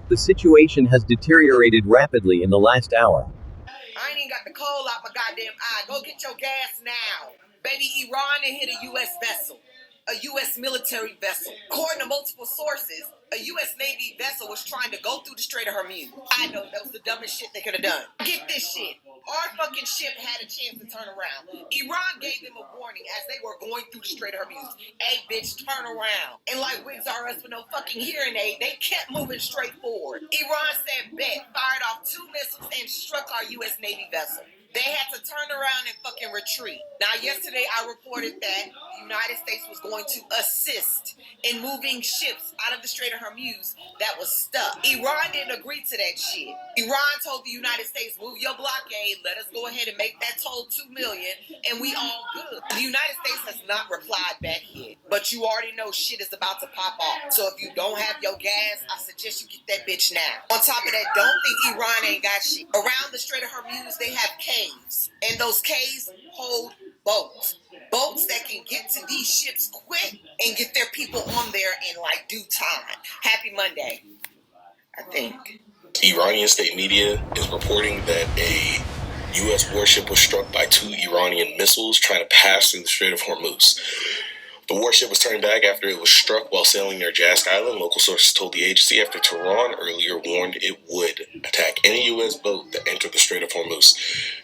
The situation has deteriorated rapidly in the last hour. I ain't even got the coal out my goddamn eye. Go get your gas now. Baby, Iran hit a U.S. vessel. A U.S. military vessel. According to multiple sources, a U.S. Navy vessel was trying to go through the Strait of Hormuz. I know, that was the dumbest shit they could have done. Get this shit. Our fucking ship had a chance to turn around. Iran gave them a warning as they were going through the Strait of Hormuz. Hey, bitch, turn around. And like Wigs R Us with no fucking hearing aid, they kept moving straight forward. Iran said bet, fired off 2 missiles and struck our U.S. Navy vessel. They had to turn around and fucking retreat. Now, yesterday I reported that the United States was going to assist in moving ships out of the Strait of Hormuz that was stuck. Iran didn't agree to that shit. Iran told the United States, move your blockade, let us go ahead and make that toll $2 million, and we all good. The United States has not replied back yet, but you already know shit is about to pop off. So if you don't have your gas, I suggest you get that bitch now. On top of that, don't think Iran ain't got shit. Around the Strait of Hormuz, they have caves, and those caves hold boats. Boats that can get to these ships quick and get their people on there in like due time. Happy Monday, I think. Iranian state media is reporting that a U.S. warship was struck by 2 Iranian missiles trying to pass through the Strait of Hormuz. The warship was turned back after it was struck while sailing near Jask Island, local sources told the agency, after Tehran earlier warned it would attack any U.S. boat that entered the Strait of Hormuz.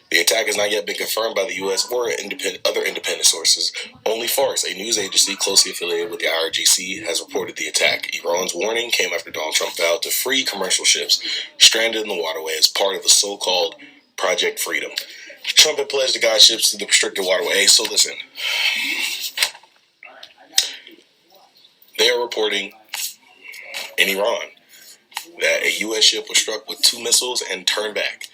The attack has not yet been confirmed by the U.S. or other independent sources. Only Fars, a news agency closely affiliated with the IRGC, has reported the attack. Iran's warning came after Donald Trump vowed to free commercial ships stranded in the waterway as part of the so-called Project Freedom. Trump had pledged to guide ships to the restricted waterway. So listen, they are reporting in Iran that a U.S. ship was struck with 2 missiles and turned back.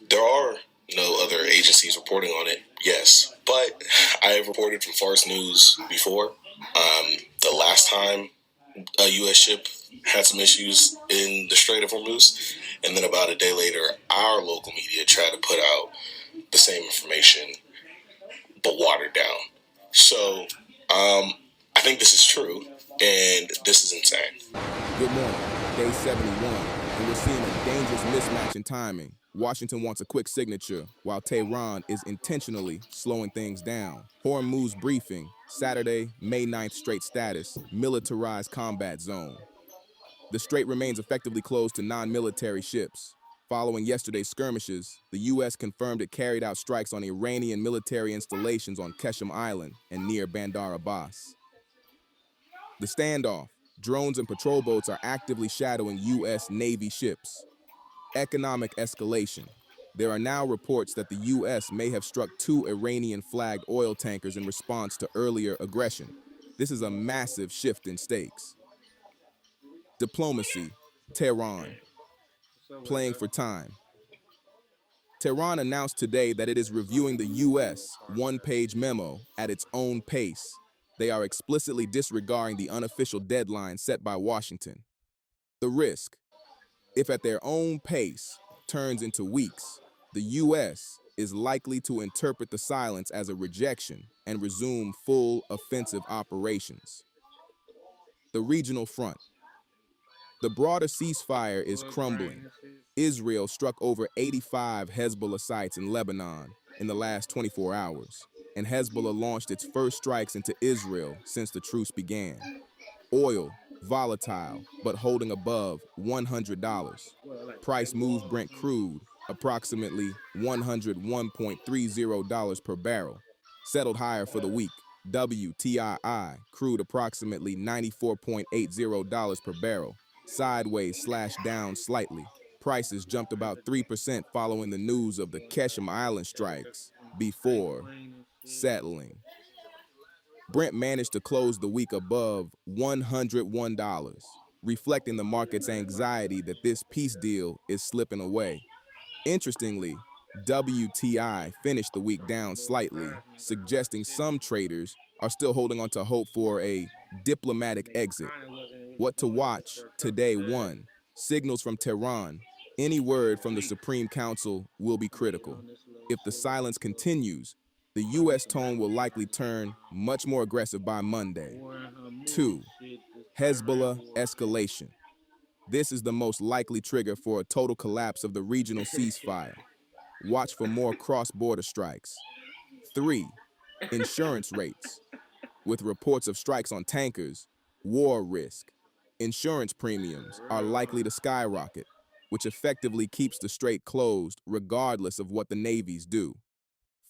There are no other agencies reporting on it, yes, but I have reported from Fars News before. The last time a U.S. ship had some issues in the Strait of Hormuz, and then about a day later, our local media tried to put out the same information, but watered down. So, I think this is true, and this is insane. Good morning, day 71, and we're seeing a dangerous mismatch in timing. Washington wants a quick signature, while Tehran is intentionally slowing things down. Hormuz briefing, Saturday, May 9th Strait status, militarized combat zone. The strait remains effectively closed to non-military ships. Following yesterday's skirmishes, the U.S. confirmed it carried out strikes on Iranian military installations on Qeshm Island and near Bandar Abbas. The standoff, drones and patrol boats are actively shadowing U.S. Navy ships. Economic escalation. There are now reports that the U.S. may have struck 2 Iranian-flagged oil tankers in response to earlier aggression. This is a massive shift in stakes. Diplomacy. Tehran. Playing for time. Tehran announced today that it is reviewing the U.S. one-page memo at its own pace. They are explicitly disregarding the unofficial deadline set by Washington. The risk, if at their own pace, turns into weeks, the U.S. is likely to interpret the silence as a rejection and resume full offensive operations. The regional front. The broader ceasefire is crumbling. Israel struck over 85 Hezbollah sites in Lebanon in the last 24 hours, and Hezbollah launched its first strikes into Israel since the truce began. Oil, volatile, but holding above $100. Price moves Brent crude, approximately $101.30 per barrel. Settled higher for the week. WTI crude approximately $94.80 per barrel. Sideways / down slightly. Prices jumped about 3% following the news of the Qeshm Island strikes before settling. Brent managed to close the week above $101, reflecting the market's anxiety that this peace deal is slipping away. Interestingly, WTI finished the week down slightly, suggesting some traders are still holding on to hope for a diplomatic exit. What to watch today? 1. Signals from Tehran. Any word from the Supreme Council will be critical. If the silence continues, the U.S. tone will likely turn much more aggressive by Monday. 2. Hezbollah escalation. This is the most likely trigger for a total collapse of the regional ceasefire. Watch for more cross-border strikes. 3. Insurance rates. With reports of strikes on tankers, war risk, insurance premiums are likely to skyrocket, which effectively keeps the strait closed regardless of what the navies do.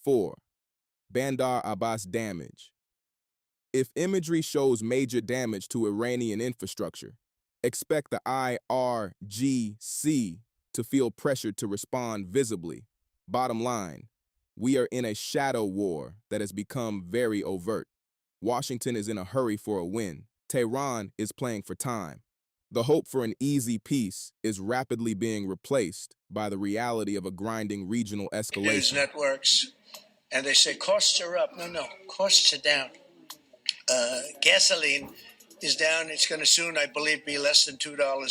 4. Bandar Abbas damage. If imagery shows major damage to Iranian infrastructure, expect the IRGC to feel pressured to respond visibly. Bottom line, we are in a shadow war that has become very overt. Washington is in a hurry for a win. Tehran is playing for time. The hope for an easy peace is rapidly being replaced by the reality of a grinding regional escalation. News networks, and they say costs are up. No, costs are down. Gasoline is down. It's going to soon, I believe, be less than $2 a gallon.